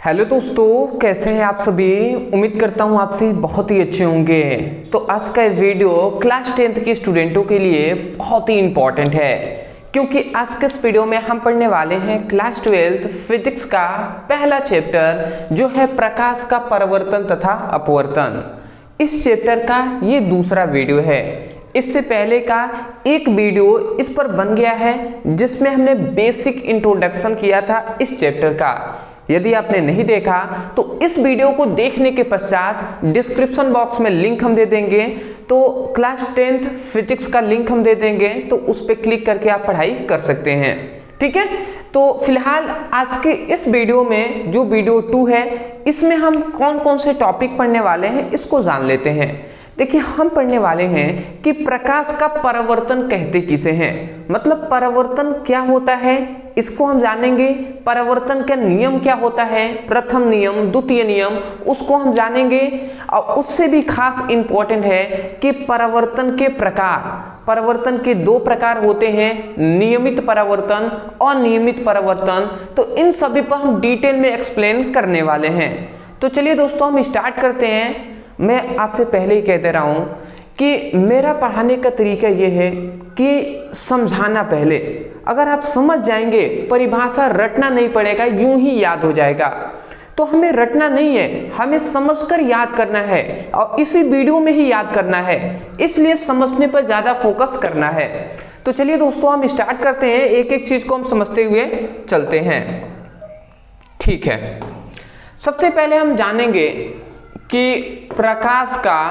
Hello दोस्तों, कैसे हैं आप सभी। उम्मीद करता हूं आप सभी बहुत ही अच्छे होंगे। तो आज का वीडियो क्लास 10th के स्टूडेंटों के लिए बहुत ही इंपॉर्टेंट है, क्योंकि आज के इस वीडियो में हम पढ़ने वाले हैं क्लास 12th फिजिक्स का पहला चैप्टर, जो है प्रकाश का परावर्तन तथा अपवर्तन। इस चैप्टर का ये दूसरा वीडियो है। इससे पहले का एक वीडियो इस पर बन गया है, जिसमें हमने बेसिक इंट्रोडक्शन किया था इस चैप्टर का। यदि आपने नहीं देखा तो इस वीडियो को देखने के पश्चात डिस्क्रिप्शन बॉक्स में लिंक हम दे देंगे, तो क्लास 10th फिजिक्स का लिंक हम दे देंगे, तो उस पर क्लिक करके आप पढ़ाई कर सकते हैं। ठीक है, तो फिलहाल आज के इस वीडियो में जो वीडियो 2 है, इसमें हम कौन कौन से टॉपिक पढ़ने वाले हैं इसको जान लेते हैं। देखिए, हम पढ़ने वाले हैं कि प्रकाश का परावर्तन कहते किसे हैं, मतलब परावर्तन क्या होता है इसको हम जानेंगे। परावर्तन का नियम क्या होता है, प्रथम नियम, द्वितीय नियम, उसको हम जानेंगे। और उससे भी खास इंपॉर्टेंट है कि परावर्तन के प्रकार, परावर्तन के 2 प्रकार होते हैं, नियमित परावर्तन, अनियमित परावर्तन। तो इन सभी पर हम डिटेल में एक्सप्लेन करने वाले हैं। तो चलिए दोस्तों, हम स्टार्ट करते हैं। मैं आपसे पहले ही कह दे रहा हूं कि मेरा पढ़ाने का तरीका यह है कि समझाना पहले, अगर आप समझ जाएंगे, परिभाषा रटना नहीं पड़ेगा, यूं ही याद हो जाएगा। तो हमें रटना नहीं है, हमें समझकर याद करना है और इसी वीडियो में ही याद करना है, इसलिए समझने पर ज्यादा फोकस करना है। तो चलिए दोस्तों, हम स्टार्ट करते हैं, एक एक चीज को हम समझते हुए चलते हैं। ठीक है, सबसे पहले हम जानेंगे कि प्रकाश का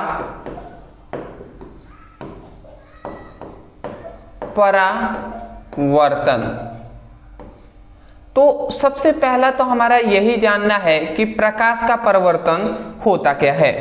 परावर्तन। तो सबसे पहला तो हमारा यही जानना है कि प्रकाश का परावर्तन होता क्या है।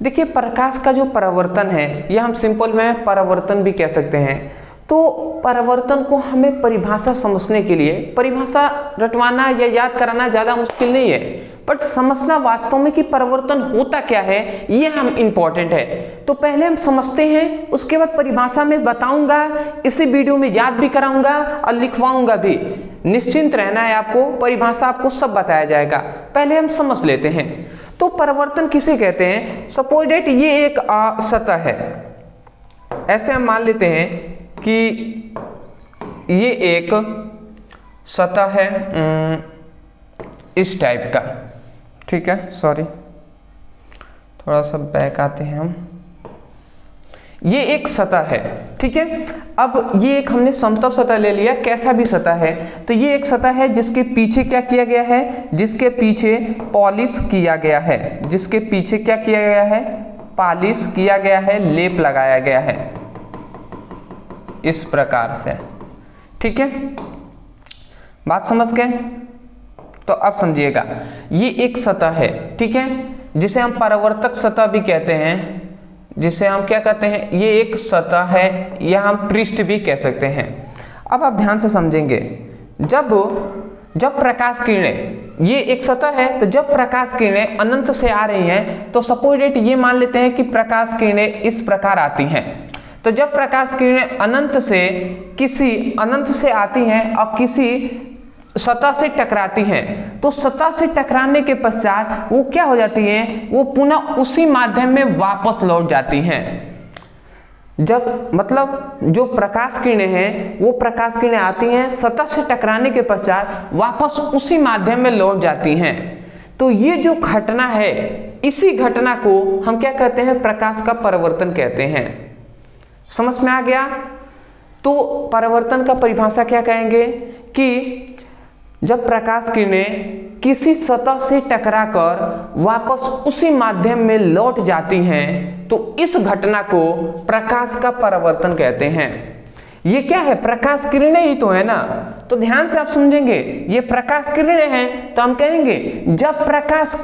देखिए, प्रकाश का जो परावर्तन है, यह हम सिंपल में परावर्तन भी कह सकते हैं। तो परावर्तन को हमें परिभाषा समझने के लिए, परिभाषा रटवाना या याद कराना ज़्यादा मुश्किल नहीं है, बट समझना वास्तव में कि परावर्तन होता क्या है, ये हम इंपॉर्टेंट है। तो पहले हम समझते हैं, उसके बाद परिभाषा में बताऊंगा, इसी वीडियो में याद भी कराऊंगा और लिखवाऊंगा भी। निश्चिंत रहना है आपको, परिभाषा आपको सब बताया जाएगा। पहले हम समझ लेते हैं। तो परावर्तन किसे कहते हैं। सपोज दैट ये एक सतह है, ऐसे हम मान लेते हैं कि ये एक सतह है इस टाइप का। ठीक है, सॉरी, थोड़ा सा बैक आते हैं हम। ये एक सतह है, ठीक है। अब ये एक हमने समतल सतह ले लिया, कैसा भी सतह है। तो ये एक सतह है जिसके पीछे क्या किया गया है, जिसके पीछे पॉलिश किया गया है, जिसके पीछे क्या किया गया है, पॉलिश किया गया है, लेप लगाया गया है इस प्रकार से। ठीक है, बात समझ गए। तो अब समझिएगा, ये एक सतह है, ठीक है, जिसे हम परावर्तक सतह भी कहते हैं, जिसे हम क्या कहते हैं, ये एक सतह है, या हम पृष्ठ भी कह सकते हैं। अब आप ध्यान से समझेंगे, जब प्रकाश किरणें, ये एक सतह है, तो जब प्रकाश किरणें अनंत से आ रही हैं, तो सपोज दैट ये मान लेते हैं कि प्रकाश किरणें इस प्रकार आती हैं। तो जब प्रकाश किरणें अनंत से आती हैं और किसी सतह से टकराती हैं, तो सतह से टकराने के पश्चात वो क्या हो जाती हैं, वो पुनः उसी माध्यम में वापस लौट जाती हैं। जब मतलब जो प्रकाश किरणें हैं, वो प्रकाश किरणें आती हैं, सतह से टकराने के पश्चात वापस उसी माध्यम में लौट जाती हैं। तो ये जो घटना है, इसी घटना को हम क्या कहते हैं, प्रकाश का परावर्तन कहते हैं। समझ में आ गया। तो परावर्तन का परिभाषा क्या कहेंगे कि जब प्रकाश किरणें किसी सतह से टकराकर वापस उसी माध्यम में लौट जाती हैं, तो इस घटना को प्रकाश का परावर्तन कहते हैं। ये क्या है, प्रकाश किरणें ही तो है ना। तो ध्यान से आप समझेंगे, ये प्रकाश किरणें हैं, तो हम कहेंगे जब प्रकाश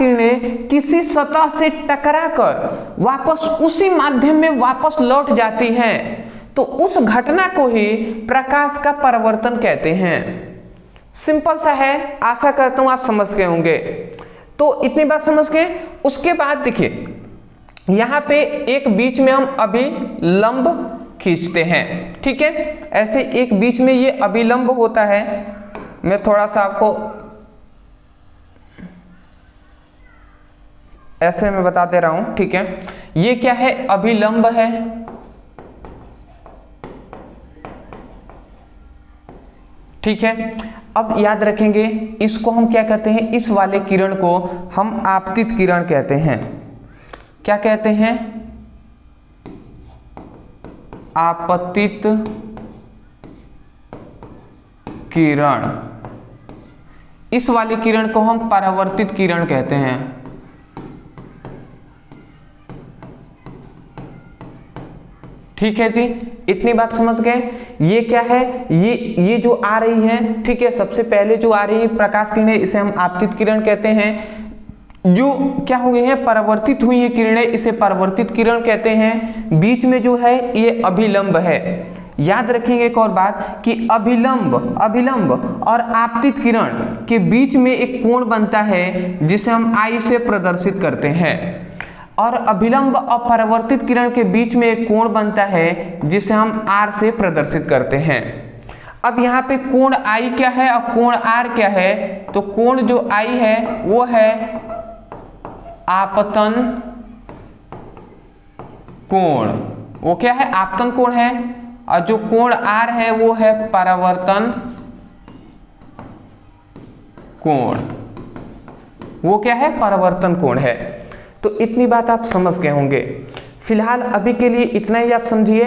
किरणें किसी सतह से टकराकर वापस उसी माध्यम में वापस लौट जाती हैं, तो उस घटना को ही प्रकाश का परावर्तन कहते हैं। सिंपल सा है, आशा करता हूं आप समझ गए होंगे। तो इतनी बात समझ गए। उसके बाद देखिए, यहां पे एक बीच में हम अभिलंब खींचते हैं, ठीक है। ऐसे एक बीच में ये अभिलंब होता है, मैं थोड़ा सा आपको ऐसे मैं बता दे रहा हूं, ठीक है। ये क्या है, अभिलंब है, ठीक है। अब याद रखेंगे इसको हम क्या कहते हैं, इस वाले किरण को हम आपतित किरण कहते हैं। क्या कहते हैं, आपतित किरण। इस वाले किरण को हम परावर्तित किरण कहते हैं। ठीक है जी, इतनी बात समझ गए। ये क्या है, ये जो आ रही है, ठीक है, सबसे पहले जो आ रही है प्रकाश किरणें, इसे हम आपतित किरण कहते हैं। जो क्या हो गई है, परावर्तित हुई है किरणें, इसे परावर्तित किरण कहते हैं। बीच में जो है ये अभिलंब है। याद रखेंगे एक और बात कि अभिलंब और आपतित किरण के बीच में एक कोण बनता है जिसे हम आई से प्रदर्शित करते हैं, और अभिलंब और परावर्तित किरण के बीच में एक कोण बनता है जिसे हम आर से प्रदर्शित करते हैं। अब यहाँ पे कोण आई क्या है और कोण आर क्या है, तो कोण जो आई है वो है आपतन कोण, वो क्या है, आपतन कोण है, और जो कोण आर है वो है परावर्तन कोण, वो क्या है, परावर्तन कोण है। तो इतनी बात आप समझ गए होंगे। फिलहाल अभी के लिए इतना ही आप समझिए।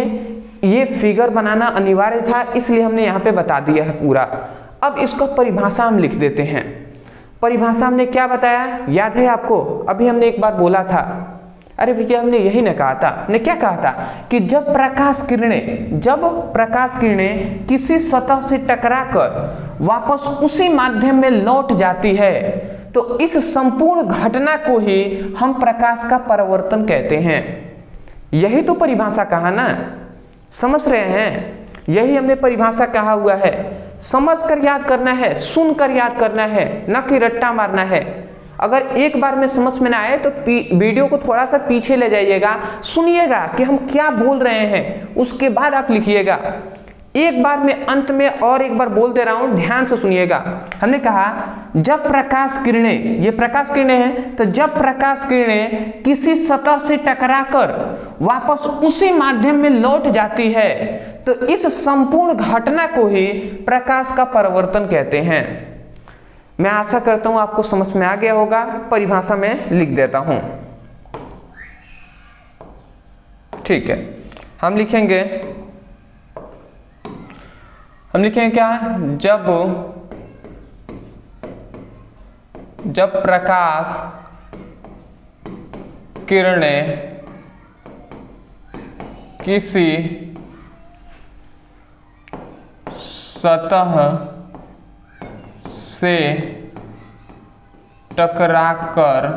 ये फिगर बनाना अनिवार्य था, इसलिए हमने यहाँ पे बता दिया है पूरा। अब इसको परिभाषा हम लिख देते हैं। परिभाषा हमने क्या बताया, याद है आपको? अभी हमने एक बार बोला था, अरे भैया हमने यही ना कहा था, ने क्या कहा था कि जब प्रकाश किरणें किसी सतह से टकराकर वापस उसी माध्यम में लौट जाती है, तो इस संपूर्ण घटना को ही हम प्रकाश का परावर्तन कहते हैं। यही तो परिभाषा कहा ना, समझ रहे हैं? यही हमने परिभाषा कहा हुआ है। समझ कर याद करना है, सुनकर याद करना है, न कि रट्टा मारना है। अगर एक बार में समझ में ना आए तो वीडियो को थोड़ा सा पीछे ले जाइएगा, सुनिएगा कि हम क्या बोल रहे हैं, उसके बाद आप लिखिएगा। एक बार में अंत में और एक बार बोल दे रहा हूं, ध्यान से सुनिएगा। हमने कहा जब प्रकाश किरणें, ये प्रकाश किरणें हैं, तो जब प्रकाश किरणें किसी सतह से टकराकर वापस उसी माध्यम में लौट जाती है, तो इस संपूर्ण घटना को ही प्रकाश का परावर्तन कहते हैं। मैं आशा करता हूं आपको समझ में आ गया होगा। परिभाषा में लिख देता हूं, ठीक है। हम लिखेंगे क्या, जब प्रकाश किरणें किसी सतह से टकराकर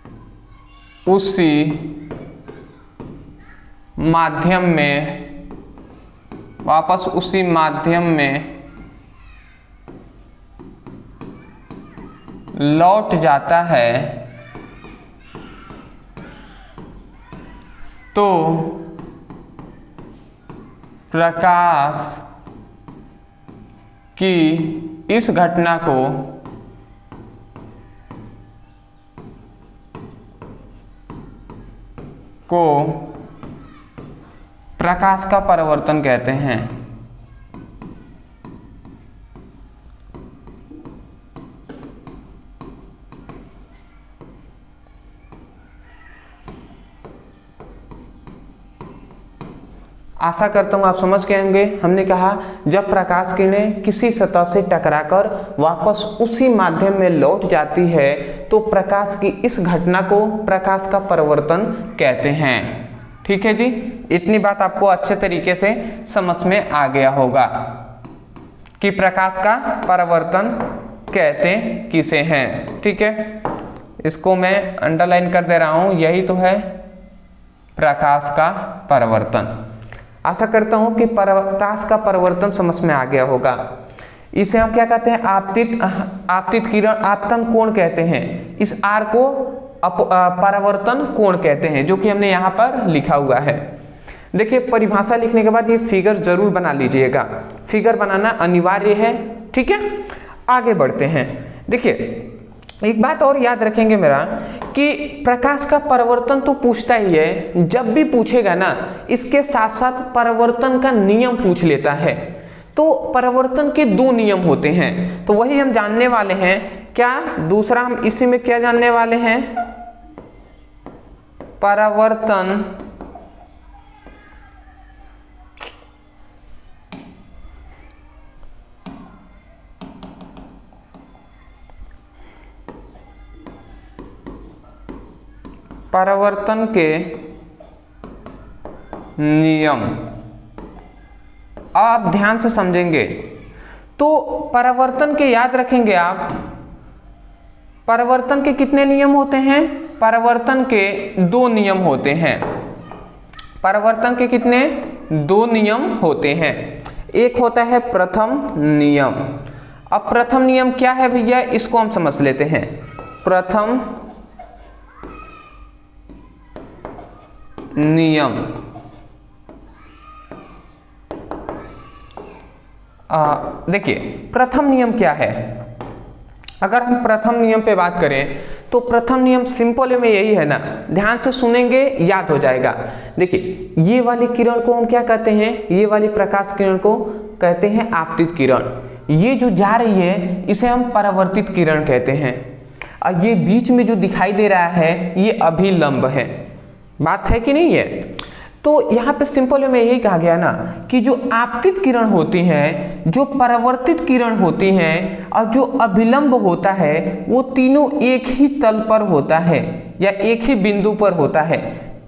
वापस उसी माध्यम में लौट जाता है, तो प्रकाश की इस घटना को प्रकाश का परावर्तन कहते हैं। आशा करता हूं आप समझ गए होंगे। हमने कहा जब प्रकाश किरणें किसी सतह से टकराकर वापस उसी माध्यम में लौट जाती है, तो प्रकाश की इस घटना को प्रकाश का परावर्तन कहते हैं। ठीक है जी, इतनी बात आपको अच्छे तरीके से समझ में आ गया होगा कि प्रकाश का परावर्तन कहते किसे हैं। ठीक है, इसको मैं अंडरलाइन कर दे रहा हूं, यही तो है प्रकाश का परावर्तन। आशा करता हूं कि प्रकाश का परावर्तन समझ में आ गया होगा। इसे हम क्या कहते हैं, आपतित किरण, आपतन कोण कहते हैं। इस आर को परावर्तन कोण कहते हैं, जो कि हमने यहाँ पर लिखा हुआ है। देखिए, परिभाषा लिखने के बाद ये फिगर जरूर बना लीजिएगा, फिगर बनाना अनिवार्य है। ठीक है, आगे बढ़ते हैं। देखिए एक बात और याद रखेंगे मेरा कि प्रकाश का परिवर्तन तो पूछता ही है, जब भी पूछेगा ना इसके साथ साथ परिवर्तन का नियम पूछ लेता है। तो परिवर्तन के दो नियम होते हैं, तो वही हम जानने वाले हैं। क्या दूसरा हम इसी में क्या जानने वाले हैं? परावर्तन परावर्तन के नियम। आप ध्यान से समझेंगे तो परावर्तन के याद रखेंगे आप। परावर्तन के कितने नियम होते हैं? परावर्तन के दो नियम होते हैं। परावर्तन के कितने? दो नियम होते हैं। एक होता है प्रथम नियम। अब प्रथम नियम क्या है भैया, इसको हम समझ लेते हैं। प्रथम नियम देखिए प्रथम नियम क्या है। अगर हम प्रथम नियम पे बात करें तो प्रथम नियम सिंपल में यही है ना, ध्यान से सुनेंगे याद हो जाएगा। देखिए ये वाली किरण को हम क्या कहते हैं? ये वाली प्रकाश किरण को कहते हैं आपतित किरण। ये जो जा रही है इसे हम परावर्तित किरण कहते हैं। और ये बीच में जो दिखाई दे रहा है ये अभिलंब है। बात है कि नहीं है? तो यहाँ पे सिंपल में यही कहा गया ना कि जो आपतित किरण होती हैं, जो परावर्तित किरण होती हैं और जो अभिलंब होता है वो तीनों एक ही तल पर होता है या एक ही बिंदु पर होता है।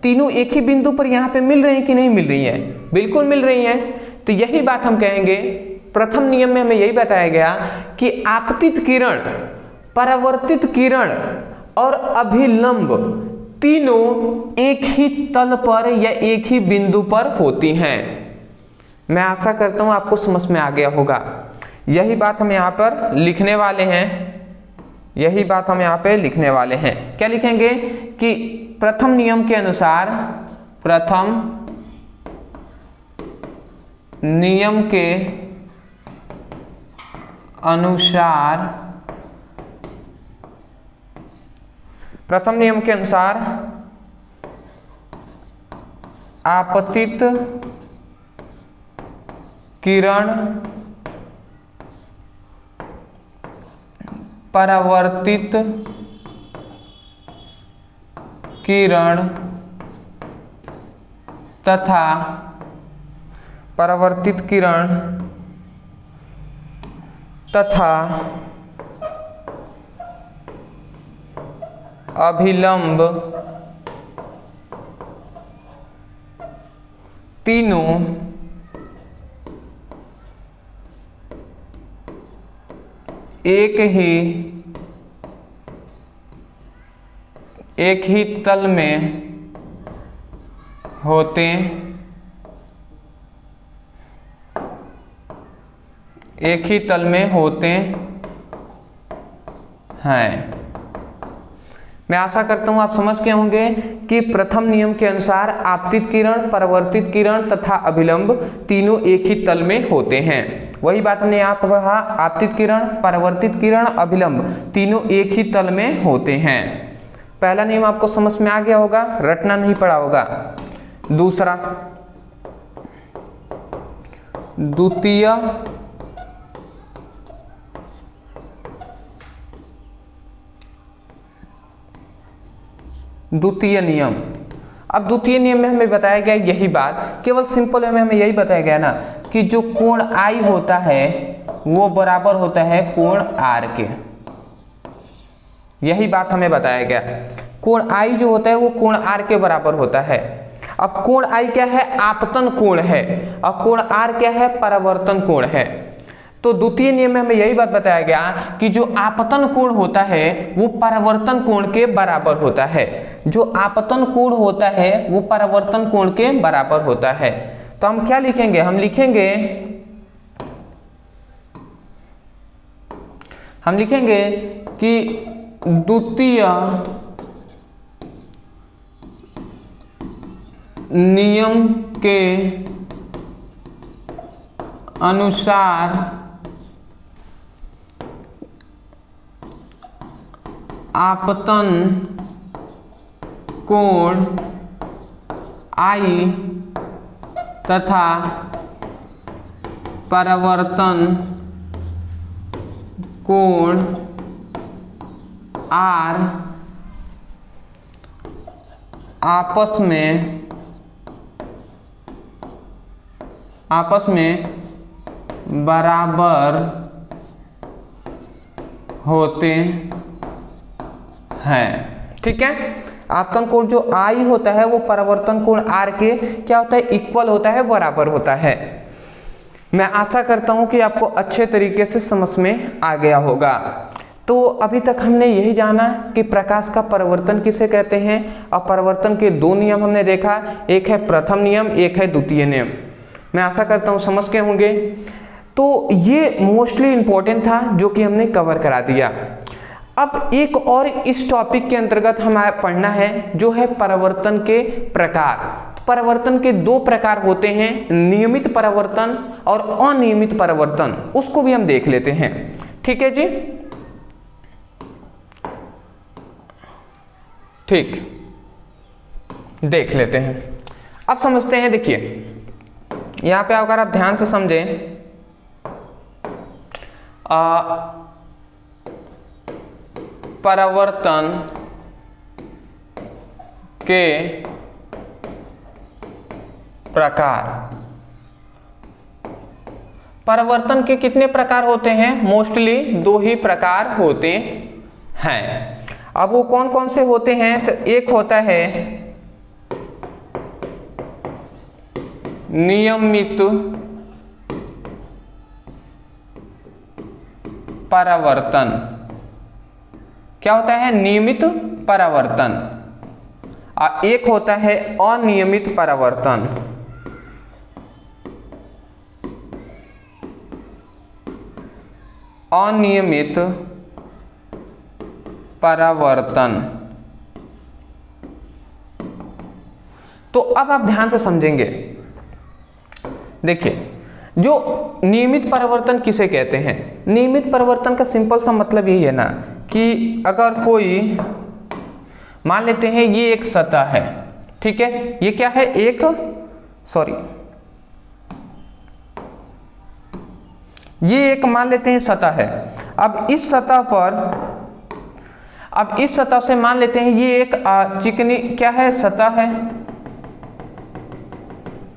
तीनों एक ही बिंदु पर यहाँ पे मिल रही है कि नहीं मिल रही है? बिल्कुल मिल रही है। तो यही बात हम कहेंगे, प्रथम नियम में हमें यही बताया गया कि आपतित किरण, परावर्तित किरण और अभिलंब तीनों एक ही तल पर या एक ही बिंदु पर होती हैं। मैं आशा करता हूं आपको समझ में आ गया होगा। यही बात हम यहां पर लिखने वाले हैं। यही बात हम यहां पे लिखने वाले हैं। क्या लिखेंगे कि प्रथम नियम के अनुसार, प्रथम नियम के अनुसार, प्रथम नियम के अनुसार आपतित किरण परावर्तित किरण तथा परावर्तित किरण तथा अभिलंब तीनों एक ही तल में होते, एक ही तल में होते हैं। मैं आशा करता हूं आप समझ गए होंगे कि प्रथम नियम के अनुसार आपतित किरण, परावर्तित किरण तथा अभिलंब तीनों एक ही तल में होते हैं। वही बात हमने यहाँ पर कहा, आपतित किरण, परावर्तित किरण, अभिलंब तीनों एक ही तल में होते हैं। पहला नियम आपको समझ में आ गया होगा, रटना नहीं पड़ा होगा। दूसरा, द्वितीय नियम। अब द्वितीय नियम में हमें बताया गया यही बात, केवल सिंपल में हमें यही बताया गया ना कि जो कोण I होता है वो बराबर होता है कोण R के। यही बात हमें बताया गया, कोण I जो होता है वो कोण R के बराबर होता है। अब कोण I क्या है? आपतन कोण है। और कोण R क्या है? परावर्तन कोण है। तो द्वितीय नियम में हमें यही बात बताया गया कि जो आपतन कोण होता है वो परावर्तन कोण के बराबर होता है। जो आपतन कोण होता है वो परावर्तन कोण के बराबर होता है। तो हम क्या लिखेंगे? हम लिखेंगे कि द्वितीय नियम के अनुसार आपतन कोण I तथा परावर्तन कोण R आपस में बराबर होते हैं। ठीक है, आपतन कोण जो I होता है वो परावर्तन कोण R के क्या होता है, इक्वल होता है, बराबर होता है। मैं आशा करता हूं कि आपको अच्छे तरीके से समझ में आ गया होगा। तो अभी तक हमने यही जाना कि प्रकाश का परावर्तन किसे कहते हैं, और परावर्तन के दो नियम हमने देखा, एक है प्रथम नियम, एक है द्वितीय नियम। मैं आशा करता हूं समझ गए होंगे। तो ये मोस्टली इंपॉर्टेंट था जो कि हमने कवर करा दिया। अब एक और इस टॉपिक के अंतर्गत हमें पढ़ना है जो है परावर्तन के प्रकार। परावर्तन के दो प्रकार होते हैं, नियमित परावर्तन और अनियमित परावर्तन, उसको भी हम देख लेते हैं। ठीक है जी, ठीक, देख लेते हैं। अब समझते हैं। देखिए यहां पे अगर आप ध्यान से समझें, परावर्तन के प्रकार, परावर्तन के कितने प्रकार होते हैं, मोस्टली दो ही प्रकार होते हैं। अब वो कौन कौन से होते हैं, तो एक होता है नियमित परावर्तन। क्या होता है, नियमित परावर्तन, और एक होता है अनियमित परावर्तन। अनियमित परावर्तन। तो अब आप ध्यान से समझेंगे। देखिए जो नियमित परावर्तन किसे कहते हैं, नियमित परावर्तन का सिंपल सा मतलब यही है ना कि अगर कोई, मान लेते हैं ये एक सतह है, ठीक है, ये क्या है, एक ये एक मान लेते हैं सतह है। अब इस सतह से मान लेते हैं ये एक चिकनी क्या है, सतह है।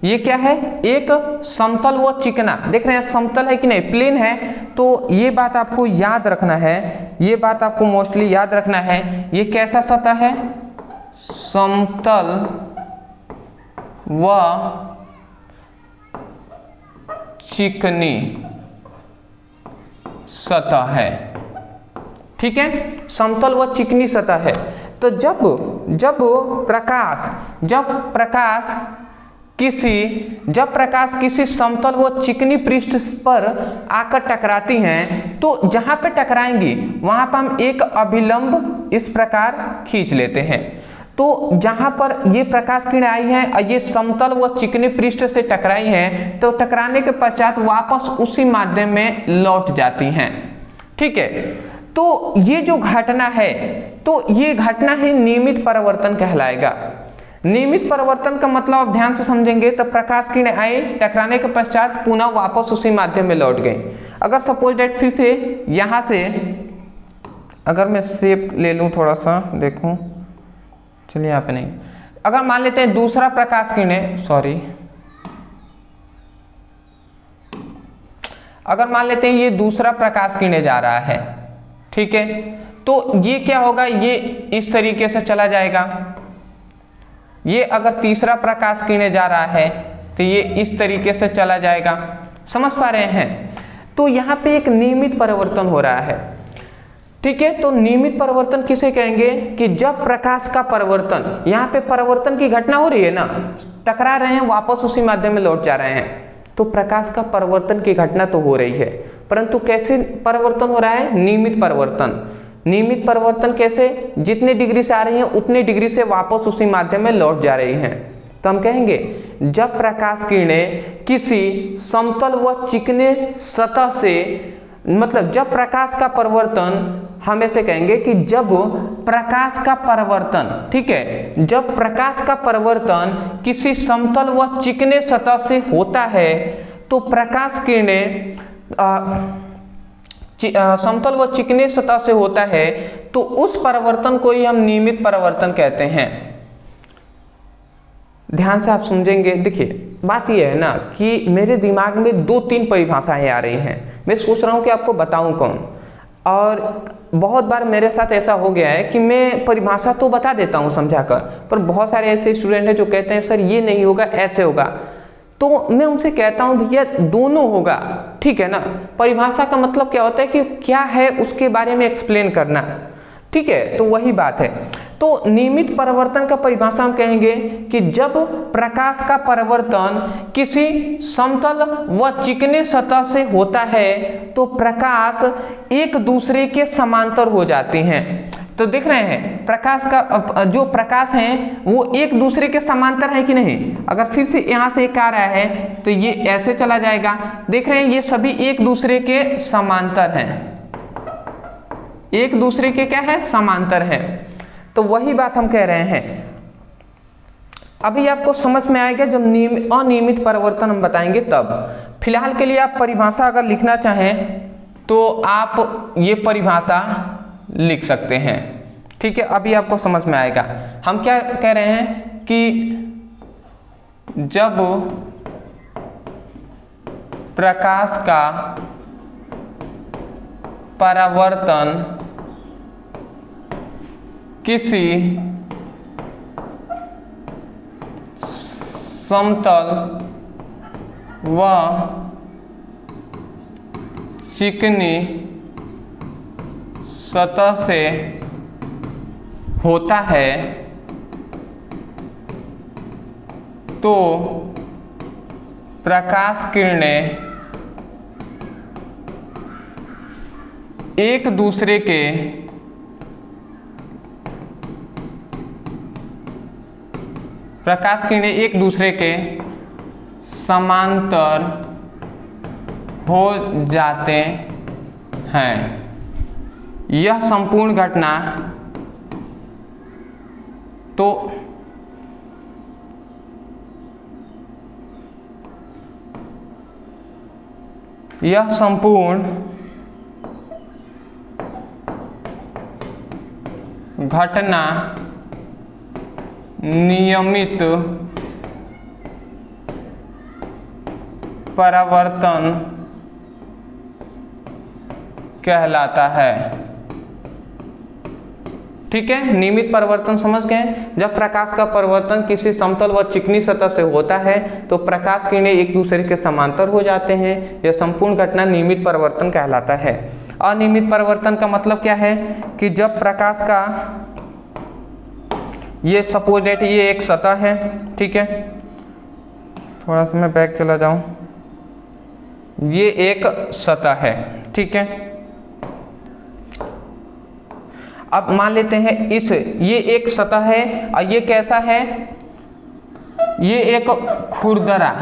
ये क्या है, एक समतल व चिकना, देख रहे हैं समतल है कि नहीं, प्लेन है। तो ये बात आपको याद रखना है, ये बात आपको मोस्टली याद रखना है। ये कैसा सतह है, समतल व चिकनी सतह है। ठीक है, समतल व चिकनी सतह है। तो जब प्रकाश किसी समतल व चिकनी पृष्ठ पर आकर टकराती हैं, तो जहां पे टकराएंगी वहां पर हम एक अभिलंब इस प्रकार खींच लेते हैं। तो जहां पर ये प्रकाश किरण आई हैं और ये समतल व चिकनी पृष्ठ से टकराई हैं, तो टकराने के पश्चात वापस उसी माध्यम में लौट जाती हैं। ठीक है, तो ये जो घटना है, तो ये घटना ही नियमित परावर्तन कहलाएगा। नियमित परावर्तन का मतलब आप ध्यान से समझेंगे तो प्रकाश किरण आई, टकराने के पश्चात पुनः वापस उसी माध्यम में लौट गई। अगर सपोज दैट फिर से यहां से अगर मैं शेप ले लूं, थोड़ा सा देखूं, चलिए यहाँ पे नहीं, अगर मान लेते हैं दूसरा प्रकाश किरण, अगर मान लेते हैं ये दूसरा प्रकाश किरण जा रहा है, ठीक है, तो ये क्या होगा, ये इस तरीके से चला जाएगा। ये अगर तीसरा प्रकाश किरण जा रहा है तो ये इस तरीके से चला जाएगा। समझ पा रहे हैं? तो यहाँ पे एक नियमित परिवर्तन हो रहा है। ठीक है, तो नियमित परिवर्तन किसे कहेंगे कि जब प्रकाश का परिवर्तन, यहाँ पे परिवर्तन की घटना हो रही है ना, टकरा रहे हैं, वापस उसी माध्यम में लौट जा रहे हैं, तो प्रकाश का परिवर्तन की घटना तो हो रही है, परंतु कैसे परिवर्तन हो रहा है, नियमित परिवर्तन। नियमित परिवर्तन कैसे, जितने डिग्री से आ रही हैं उतने डिग्री से वापस उसी माध्यम में लौट जा रही हैं। तो हम कहेंगे जब प्रकाश किरणें किसी समतल व चिकने सतह से, मतलब जब प्रकाश का परिवर्तन हम ऐसे कहेंगे कि जब प्रकाश का परावर्तन, ठीक है, जब प्रकाश का परावर्तन किसी समतल व चिकने सतह से होता है तो प्रकाश किरणें समतल व चिकने सतह से होता है तो उस परावर्तन को ही हम नियमित परावर्तन कहते हैं। ध्यान से आप समझेंगे। देखिए बात यह है ना कि मेरे दिमाग में 2-3 परिभाषाएं आ रही हैं, मैं सोच रहा हूं कि आपको बताऊं कौन। और बहुत बार मेरे साथ ऐसा हो गया है कि मैं परिभाषा तो बता देता हूं समझाकर, पर बहुत सारे ऐसे स्टूडेंट हैं जो कहते हैं सर ये नहीं होगा, ऐसे होगा। तो मैं उनसे कहता हूं भैया दोनों होगा, ठीक है ना। परिभाषा का मतलब क्या होता है कि क्या है उसके बारे में एक्सप्लेन करना, ठीक है। तो वही बात है। तो नियमित परावर्तन का परिभाषा हम कहेंगे कि जब प्रकाश का परावर्तन किसी समतल व चिकने सतह से होता है तो प्रकाश एक दूसरे के समांतर हो जाते हैं। तो देख रहे हैं प्रकाश का जो प्रकाश है वो एक दूसरे के समांतर है कि नहीं। अगर फिर से यहाँ से एक आ रहा है तो ये ऐसे चला जाएगा। देख रहे हैं ये सभी एक दूसरे के समांतर हैं, एक दूसरे के क्या है, समांतर है। तो वही बात हम कह रहे हैं। अभी आपको समझ में आएगा जब अनियमित परावर्तन हम बताएंगे तब। फिलहाल के लिए आप परिभाषा अगर लिखना चाहें तो आप ये परिभाषा लिख सकते हैं, ठीक है। अभी आपको समझ में आएगा। हम क्या कह रहे हैं कि जब प्रकाश का परावर्तन किसी समतल व चिकनी सतह से होता है तो प्रकाश किरणें एक दूसरे के समांतर हो जाते हैं। यह संपूर्ण घटना तो यह संपूर्ण घटना नियमित परावर्तन कहलाता है, ठीक है। नियमित परावर्तन समझ गए। जब प्रकाश का परावर्तन किसी समतल व चिकनी सतह से होता है तो प्रकाश किरणें एक दूसरे के समांतर हो जाते हैं। यह संपूर्ण घटना नियमित परावर्तन कहलाता है। अनियमित परावर्तन का मतलब क्या है कि जब प्रकाश का ये सपोज डेट ये एक सतह है, ठीक है। थोड़ा सा मैं बैक चला जाऊं। ये एक सतह है, ठीक है। अब मान लेते हैं ये एक सतह है और ये कैसा है, ये एक खुरदरा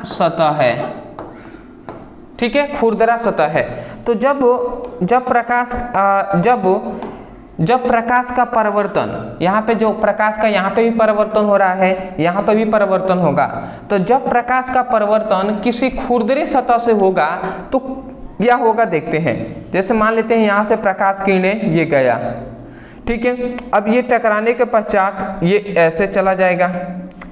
सतह है, ठीक है, खुरदरा सतह है। तो जब प्रकाश का परावर्तन, यहाँ पे जो प्रकाश का यहाँ पे भी परावर्तन हो रहा है, यहाँ पे भी परावर्तन होगा। तो जब प्रकाश का परावर्तन किसी खुरदरे सतह से होगा तो क्या होगा देखते हैं। जैसे मान लेते हैं यहाँ से प्रकाश किरणें ये गया, ठीक है। अब ये टकराने के पश्चात ये ऐसे चला जाएगा,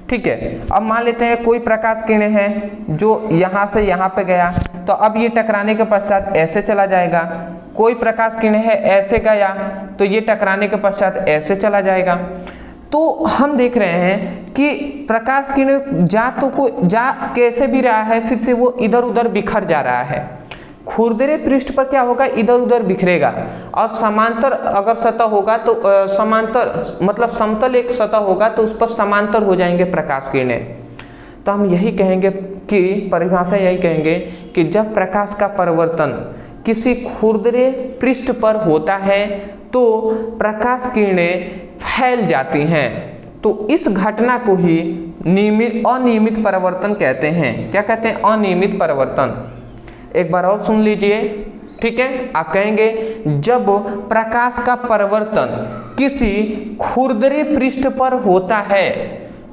ठीक है। अब मान लेते हैं कोई प्रकाश किरणें हैं जो यहाँ से यहाँ पे गया, तो अब ये टकराने के पश्चात ऐसे चला जाएगा। कोई प्रकाश किरणें है ऐसे गया तो ये टकराने के पश्चात ऐसे चला जाएगा। तो हम देख रहे हैं कि प्रकाश किरणें जा कैसे भी रहा है, फिर से वो इधर उधर बिखर जा रहा है। खुरदरे पृष्ठ पर क्या होगा, इधर उधर बिखरेगा। और समांतर अगर सतह होगा तो समांतर मतलब समतल एक सतह होगा तो उस पर समांतर हो जाएंगे प्रकाश किरणें। तो हम यही कहेंगे कि परिभाषा यही कहेंगे कि जब प्रकाश का परावर्तन किसी खुरदरे पृष्ठ पर होता है तो प्रकाश किरणें फैल जाती हैं। तो इस घटना को ही अनियमित परावर्तन कहते हैं। क्या कहते हैं, अनियमित परावर्तन। एक बार और सुन लीजिए, ठीक है। आप कहेंगे जब प्रकाश का परावर्तन किसी खुरदरे पृष्ठ पर होता है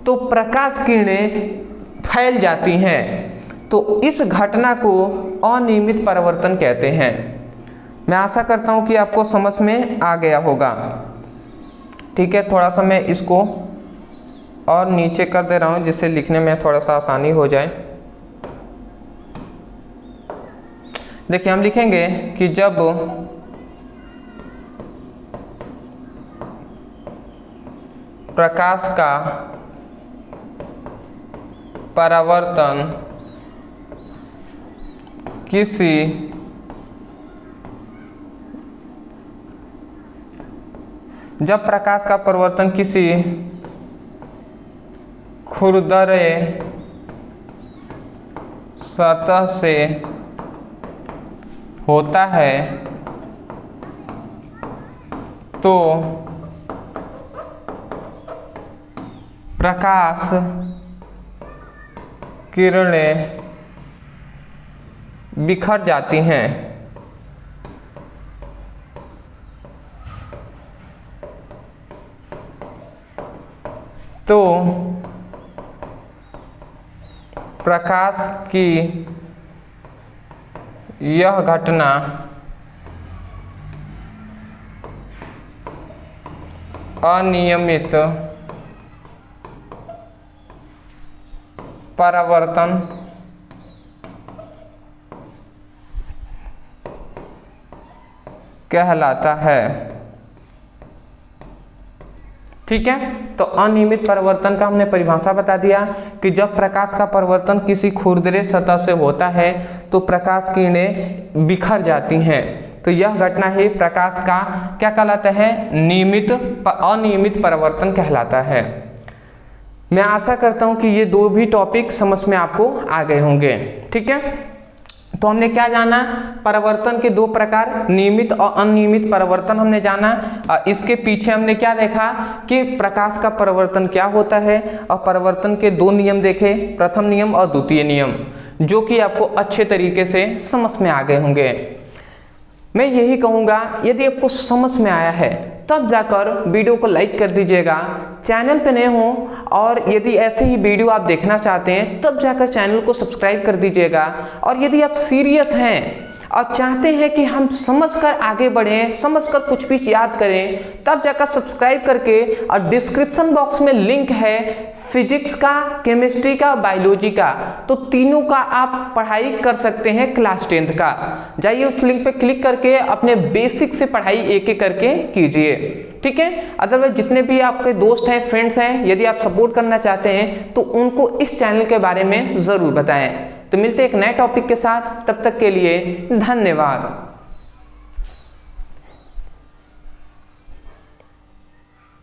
तो प्रकाश किरणें फैल जाती हैं, तो इस घटना को अनियमित परावर्तन कहते हैं। मैं आशा करता हूं कि आपको समझ में आ गया होगा, ठीक है। थोड़ा सा मैं इसको और नीचे कर दे रहा हूं जिससे लिखने में थोड़ा सा आसानी हो जाए। देखिए हम लिखेंगे कि जब प्रकाश का परावर्तन किसी खुरदरे सतह से होता है तो प्रकाश किरणें बिखर जाती हैं। तो प्रकाश की यह घटना अनियमित परावर्तन कहलाता है, ठीक है। तो अनियमित परावर्तन का हमने परिभाषा बता दिया कि जब प्रकाश का परावर्तन किसी खुरदरे सतह से होता है तो प्रकाश किरणें बिखर जाती हैं, तो यह घटना ही प्रकाश का क्या कहलाता है, अनियमित परावर्तन कहलाता है। मैं आशा करता हूं कि ये दो भी टॉपिक समझ में आपको आ गए होंगे, ठीक है। तो हमने क्या जाना, परावर्तन के दो प्रकार, नियमित और अनियमित परावर्तन हमने जाना। इसके पीछे हमने क्या देखा कि प्रकाश का परावर्तन क्या होता है और परावर्तन के दो नियम देखे, प्रथम नियम और द्वितीय नियम, जो कि आपको अच्छे तरीके से समझ में आ गए होंगे। मैं यही कहूँगा यदि आपको समझ में आया है तब जाकर वीडियो को लाइक कर दीजिएगा, चैनल पे नए हो और यदि ऐसे ही वीडियो आप देखना चाहते हैं तब जाकर चैनल को सब्सक्राइब कर दीजिएगा। और यदि आप सीरियस हैं और चाहते हैं कि हम समझकर आगे बढ़ें, समझकर कुछ भी याद करें, तब जाकर सब्सक्राइब करके, और डिस्क्रिप्शन बॉक्स में लिंक है फिजिक्स का, केमिस्ट्री का, बायोलॉजी का, तो तीनों का आप पढ़ाई कर सकते हैं क्लास 10th का। जाइए उस लिंक पे क्लिक करके अपने बेसिक से पढ़ाई एक एक करके कीजिए, ठीक है। अदरवाइज जितने भी आपके दोस्त हैं, फ्रेंड्स हैं, यदि आप सपोर्ट करना चाहते हैं तो उनको इस चैनल के बारे में ज़रूर बताएं। तो मिलते हैं एक नए टॉपिक के साथ, तब तक के लिए धन्यवाद।